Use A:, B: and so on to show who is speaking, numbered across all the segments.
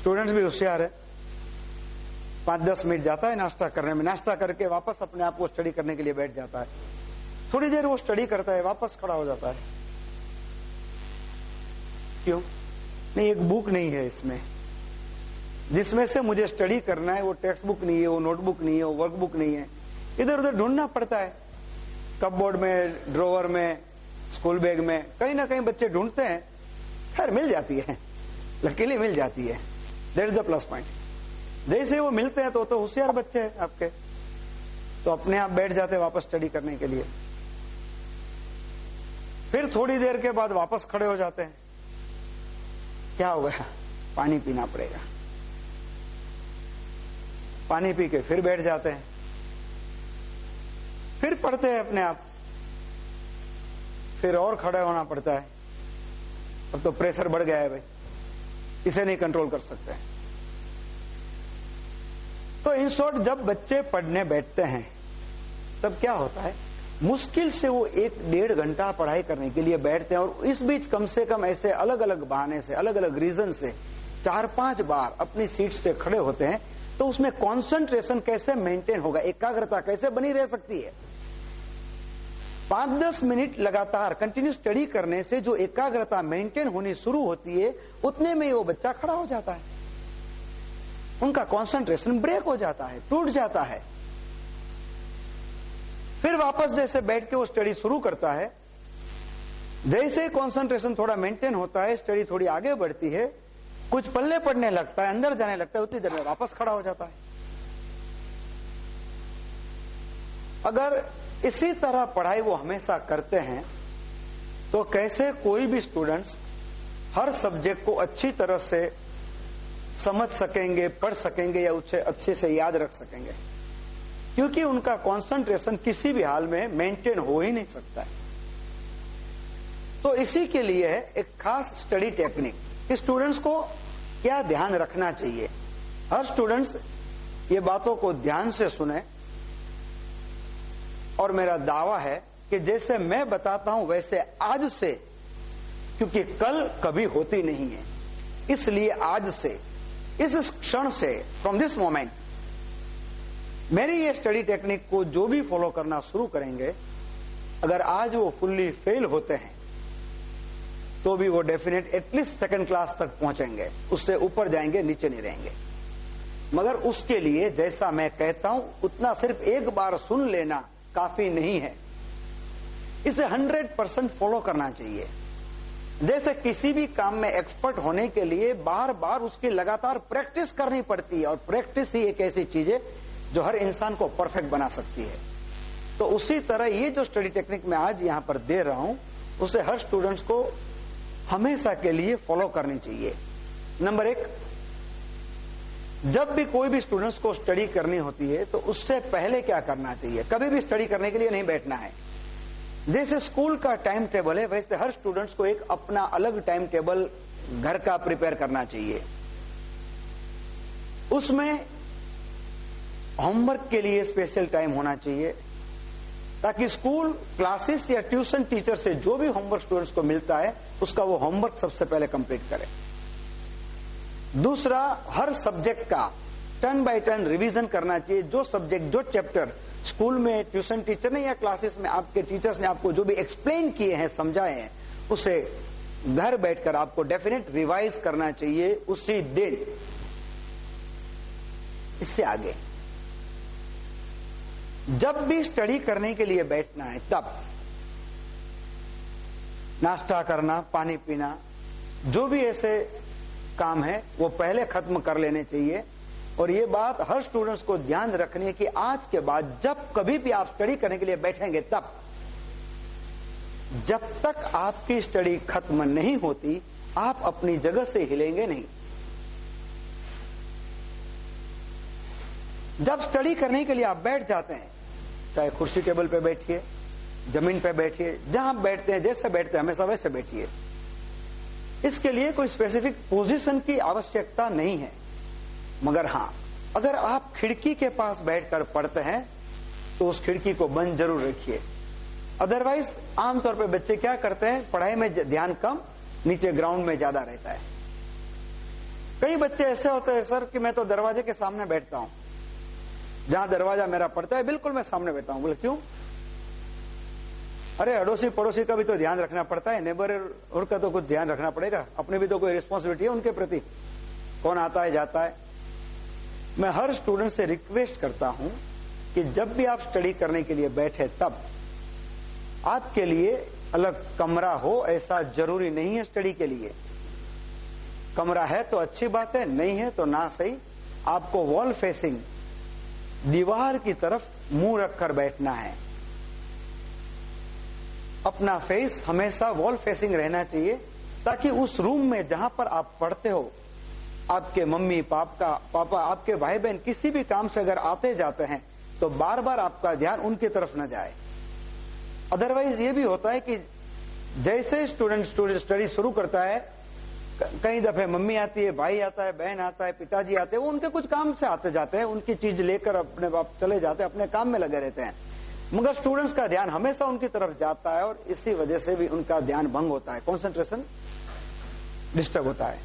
A: Students भी होशियार है, 5-10 मिनट जाता है नाश्ता करने में, नाश्ता करके वापस अपने आप को स्टडी करने के लिए बैठ जाता है। थोड़ी देर वो स्टडी करता है, वापस खड़ा हो जाता है। क्यों? नहीं, एक बुक नहीं है इसमें जिसमें से मुझे स्टडी करना है, वो टेक्स्ट बुक नहीं है, वो नोटबुक नहीं है, वो वर्कबुक नहीं है। इधर उधर ढूंढना पड़ता है, कपबोर्ड में, ड्रॉवर में, स्कूल बैग में, कहीं ना कहीं बच्चे ढूंढते हैं, खैर मिल जाती है, लकीली मिल जाती है। That is the plus point. जैसे वो मिलते हैं तो होशियार बच्चे हैं आपके, तो अपने आप बैठ जाते हैं वापस स्टडी करने के लिए। फिर थोड़ी देर के बाद वापस खड़े हो जाते हैं, क्या हो गया? पानी पीना पड़ेगा। पानी पी के फिर बैठ जाते हैं, फिर पढ़ते हैं अपने आप, फिर और खड़े होना पड़ता है। अब तो प्रेशर बढ़ गया है भाई, इसे नहीं कंट्रोल कर सकते। तो इन शॉर्ट, जब बच्चे पढ़ने बैठते हैं तब क्या होता है, मुश्किल से वो 1-1.5 घंटा पढ़ाई करने के लिए बैठते हैं, और इस बीच कम से कम ऐसे अलग अलग बहाने से, अलग अलग रीजन से 4-5 बार अपनी सीट से खड़े होते हैं। तो उसमें कंसंट्रेशन कैसे मेंटेन होगा, एकाग्रता कैसे बनी रह सकती है? 5-10 मिनट लगातार कंटिन्यू स्टडी करने से जो एकाग्रता मेंटेन होनी शुरू होती है, उतने में ही वो बच्चा खड़ा हो जाता है, उनका कंसंट्रेशन ब्रेक हो जाता है, टूट जाता है। फिर वापस जैसे बैठ के वो स्टडी शुरू करता है, जैसे कंसंट्रेशन थोड़ा मेंटेन होता है, स्टडी थोड़ी आगे बढ़ती है, कुछ पल्ले पड़ने लगता है, अंदर जाने लगता है, उतनी देर में वापस खड़ा हो जाता है। अगर इसी तरह पढ़ाई वो हमेशा करते हैं तो कैसे कोई भी स्टूडेंट्स हर सब्जेक्ट को अच्छी तरह से समझ सकेंगे, पढ़ सकेंगे या उसे अच्छे से याद रख सकेंगे? क्योंकि उनका कंसंट्रेशन किसी भी हाल में मेंटेन हो ही नहीं सकता है। तो इसी के लिए है एक खास स्टडी टेक्निक कि स्टूडेंट्स को क्या ध्यान रखना चाहिए। हर स्टूडेंट्स ये बातों को ध्यान से सुने, और मेरा दावा है कि जैसे मैं बताता हूं वैसे आज से, क्योंकि कल कभी होती नहीं है, इसलिए आज से, इस क्षण से, फ्रॉम दिस मोमेंट, मेरी ये स्टडी टेक्निक को जो भी फॉलो करना शुरू करेंगे, अगर आज वो फुल्ली फेल होते हैं तो भी वो डेफिनेट एटलीस्ट सेकंड क्लास तक पहुंचेंगे, उससे ऊपर जाएंगे, नीचे नहीं रहेंगे। मगर उसके लिए जैसा मैं कहता हूं उतना सिर्फ एक बार सुन लेना काफी नहीं है, इसे 100% फॉलो करना चाहिए। जैसे किसी भी काम में एक्सपर्ट होने के लिए बार बार उसकी लगातार प्रैक्टिस करनी पड़ती है, और प्रैक्टिस ही एक ऐसी चीज है जो हर इंसान को परफेक्ट बना सकती है। तो उसी तरह ये जो स्टडी टेक्निक मैं आज यहां पर दे रहा हूं, उसे हर स्टूडेंट्स को हमेशा के लिए फॉलो करनी चाहिए। नंबर 1, जब भी कोई भी स्टूडेंट्स को स्टडी करनी होती है तो उससे पहले क्या करना चाहिए? कभी भी स्टडी करने के लिए नहीं बैठना है। जैसे स्कूल का टाइम टेबल है, वैसे हर स्टूडेंट्स को एक अपना अलग टाइम टेबल घर का प्रिपेयर करना चाहिए। उसमें होमवर्क के लिए स्पेशल टाइम होना चाहिए, ताकि स्कूल, क्लासेस या ट्यूशन टीचर से जो भी होमवर्क स्टूडेंट्स को मिलता है उसका वो होमवर्क सबसे पहले कंप्लीट करें। दूसरा, हर सब्जेक्ट का टर्न बाय टर्न रिवीजन करना चाहिए। जो सब्जेक्ट, जो चैप्टर स्कूल में ट्यूशन टीचर ने या क्लासेस में आपके टीचर्स ने आपको जो भी एक्सप्लेन किए हैं, समझाए हैं, उसे घर बैठकर आपको डेफिनेट रिवाइज करना चाहिए उसी दिन। इससे आगे जब भी स्टडी करने के लिए बैठना है, तब नाश्ता करना, पानी पीना, जो भी ऐसे काम है वो पहले खत्म कर लेने चाहिए। और ये बात हर स्टूडेंट्स को ध्यान रखनी है कि आज के बाद जब कभी भी आप स्टडी करने के लिए बैठेंगे, तब जब तक आपकी स्टडी खत्म नहीं होती, आप अपनी जगह से हिलेंगे नहीं। जब स्टडी करने के लिए आप बैठ जाते हैं, चाहे कुर्सी टेबल पे बैठिए, जमीन पे बैठिए, जहां बैठते हैं, जैसे बैठते हैं हमेशा वैसे बैठिए। इसके लिए कोई स्पेसिफिक पोजीशन की आवश्यकता नहीं है। मगर हां, अगर आप खिड़की के पास बैठकर पढ़ते हैं तो उस खिड़की को बंद जरूर रखिए। अदरवाइज आमतौर पर बच्चे क्या करते हैं, पढ़ाई में ध्यान कम, नीचे ग्राउंड में ज्यादा रहता है। कई बच्चे ऐसे होते हैं सर कि मैं तो दरवाजे के सामने बैठता हूं, जहां दरवाजा मेरा पड़ता है बिल्कुल मैं सामने बैठता हूं। बोले क्यों? अरे अड़ोसी पड़ोसी का भी तो ध्यान रखना पड़ता है, नेबर का तो कुछ ध्यान रखना पड़ेगा, अपने भी तो कोई रिस्पॉन्सिबिलिटी है उनके प्रति, कौन आता है जाता है। मैं हर स्टूडेंट से रिक्वेस्ट करता हूं कि जब भी आप स्टडी करने के लिए बैठे तब आपके लिए अलग कमरा हो, ऐसा जरूरी नहीं है स्टडी के लिए। कमरा है तो अच्छी बात है, नहीं है तो ना सही। आपको वॉल फेसिंग, दीवार की तरफ मुंह रखकर बैठना है। अपना फेस हमेशा वॉल फेसिंग रहना चाहिए, ताकि उस रूम में जहां पर आप पढ़ते हो, आपके मम्मी पापा आपके भाई बहन किसी भी काम से अगर आते जाते हैं तो बार बार आपका ध्यान उनकी तरफ न जाए। अदरवाइज ये भी होता है कि जैसे स्टूडेंट स्टडी शुरू करता है, कई दफे मम्मी आती है, भाई आता है, बहन आता है, पिताजी आते हैं, वो उनके कुछ काम से आते जाते हैं, उनकी चीज लेकर अपने बाप चले जाते हैं, अपने काम में लगे रहते हैं, मगर स्टूडेंट्स का ध्यान हमेशा उनकी तरफ जाता है और इसी वजह से भी उनका ध्यान भंग होता है, कंसंट्रेशन डिस्टर्ब होता है।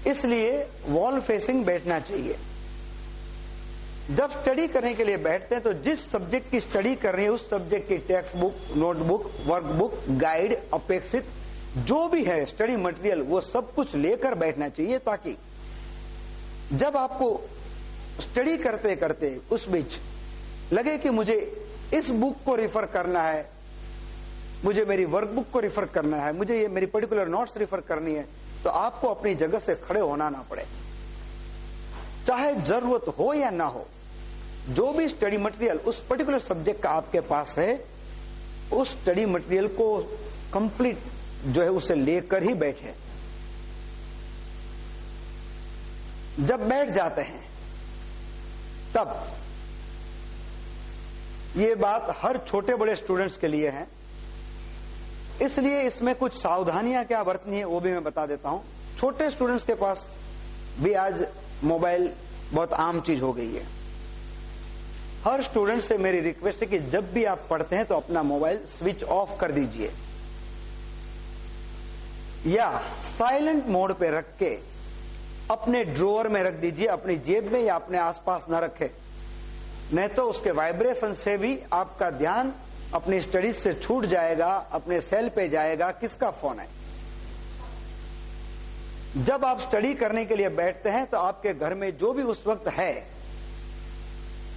A: इसलिए वॉल फेसिंग बैठना चाहिए। जब स्टडी करने के लिए बैठते हैं तो जिस सब्जेक्ट की स्टडी कर रही है उस सब्जेक्ट की text book, notebook, workbook, guide, अपेक्षित जो भी है स्टडी मटेरियल, वो सब कुछ लेकर बैठना चाहिए, ताकि जब आपको स्टडी करते करते उस बीच लगे कि मुझे इस बुक को रिफर करना है, मुझे मेरी वर्कबुक को रिफर करना है, मुझे ये मेरी पर्टिकुलर नोट्स रिफर करनी है, तो आपको अपनी जगह से खड़े होना ना पड़े। चाहे जरूरत हो या ना हो, जो भी स्टडी मटेरियल उस पर्टिकुलर सब्जेक्ट का आपके पास है, उस स्टडी मटेरियल को कंप्लीट जो है उसे लेकर ही बैठे। जब बैठ जाते हैं तब ये बात हर छोटे बड़े स्टूडेंट्स के लिए है, इसलिए इसमें कुछ सावधानियां क्या बरतनी है वो भी मैं बता देता हूं। छोटे स्टूडेंट्स के पास भी आज मोबाइल बहुत आम चीज हो गई है। हर स्टूडेंट से मेरी रिक्वेस्ट है कि जब भी आप पढ़ते हैं तो अपना मोबाइल स्विच ऑफ कर दीजिए या साइलेंट मोड पे रख के अपने ड्रॉअर में रख दीजिए, अपनी जेब में या अपने आसपास न रखें, नहीं तो उसके वाइब्रेशन से भी आपका ध्यान अपनी स्टडीज से छूट जाएगा, अपने सेल पे जाएगा, किसका फोन है। जब आप स्टडी करने के लिए बैठते हैं तो आपके घर में जो भी उस वक्त है,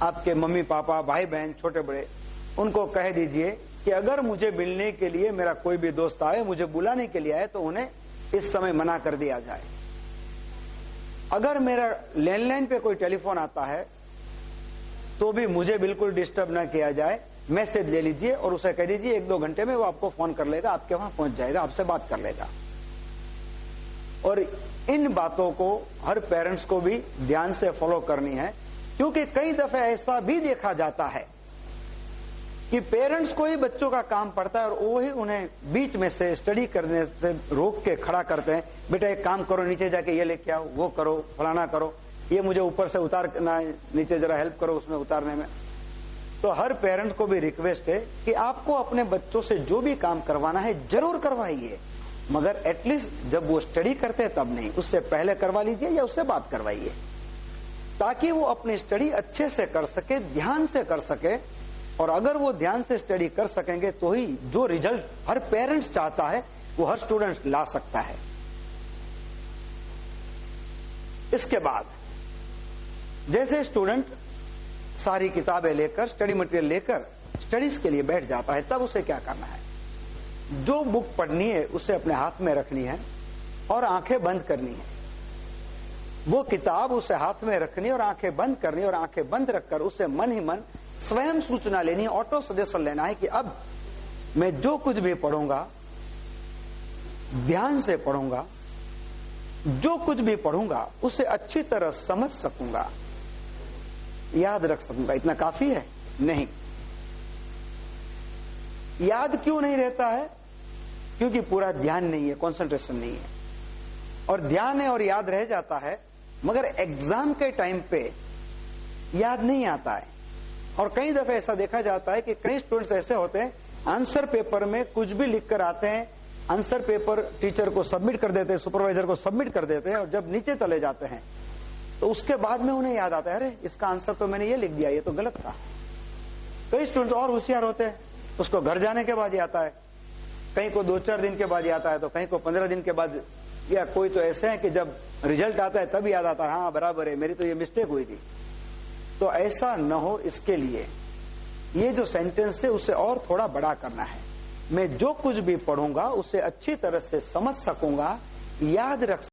A: आपके मम्मी पापा, भाई बहन, छोटे बड़े, उनको कह दीजिए कि अगर मुझे मिलने के लिए मेरा कोई भी दोस्त आए, मुझे बुलाने के लिए आए, तो उन्हें इस समय मना कर दिया जाए। अगर मेरा लैंडलाइन पे कोई टेलीफोन आता है तो भी मुझे बिल्कुल डिस्टर्ब ना किया जाए, मैसेज ले लीजिए और उसे कह दीजिए 1-2 घंटे में वो आपको फोन कर लेगा, आपके वहां पहुंच जाएगा, आपसे बात कर लेगा। और इन बातों को हर पेरेंट्स को भी ध्यान से फॉलो करनी है, क्योंकि कई दफे ऐसा भी देखा जाता है कि पेरेंट्स को ही बच्चों का काम पड़ता है और वो ही उन्हें बीच में से स्टडी करने से रोक के खड़ा करते हैं, बेटा एक काम करो, नीचे जाके ये लेके आओ, वो करो, फलाना करो, ये मुझे ऊपर से उतारना, नीचे जरा हेल्प करो उसमें उतारने में। तो हर पेरेंट को भी रिक्वेस्ट है कि आपको अपने बच्चों से जो भी काम करवाना है जरूर करवाइए, मगर एटलीस्ट जब वो स्टडी करते हैं तब नहीं, उससे पहले करवा लीजिए या उससे बात करवाइए, ताकि वो अपनी स्टडी अच्छे से कर सके, ध्यान से कर सके। और अगर वो ध्यान से स्टडी कर सकेंगे तो ही जो रिजल्ट हर पेरेंट्स चाहता है वो हर स्टूडेंट ला सकता है। इसके बाद जैसे स्टूडेंट सारी किताबें लेकर, स्टडी मटेरियल लेकर स्टडीज के लिए बैठ जाता है, तब उसे क्या करना है? जो बुक पढ़नी है उसे अपने हाथ में रखनी है और आंखें बंद करनी है। वो किताब उसे हाथ में रखनी और आंखें बंद करनी, और आंखें बंद रखकर उसे मन ही मन स्वयं सूचना लेनी है, ऑटो सजेशन लेना है कि अब मैं जो कुछ भी पढ़ूंगा ध्यान से पढ़ूंगा, जो कुछ भी पढ़ूंगा उसे अच्छी तरह समझ सकूंगा, याद रख सकूंगा। इतना काफी है? नहीं। याद क्यों नहीं रहता है? क्योंकि पूरा ध्यान नहीं है, कंसंट्रेशन नहीं है। और ध्यान है और याद रह जाता है, मगर एग्जाम के टाइम पे याद नहीं आता है। और कई दफे ऐसा देखा जाता है कि कई स्टूडेंट्स ऐसे होते हैं, आंसर पेपर में कुछ भी लिखकर आते हैं, आंसर पेपर टीचर को सबमिट कर देते हैं, सुपरवाइजर को सबमिट कर देते हैं, और जब नीचे चले जाते हैं तो उसके बाद में उन्हें याद आता है, अरे इसका आंसर तो मैंने ये लिख दिया, ये तो गलत था। कई स्टूडेंट्स और होशियार होते हैं, उसको घर जाने के बाद ही आता है, कहीं को 2-4 दिन के बाद ही आता है, तो कहीं को 15 दिन के बाद, या कोई तो ऐसे हैं कि जब रिजल्ट आता है तब याद आता है, हाँ बराबर है, मेरी तो ये मिस्टेक हुई थी। तो ऐसा न हो, इसके लिए ये जो सेंटेंस है उसे और थोड़ा बड़ा करना है। मैं जो कुछ भी पढ़ूंगा उसे अच्छी तरह से समझ सकूंगा, याद रख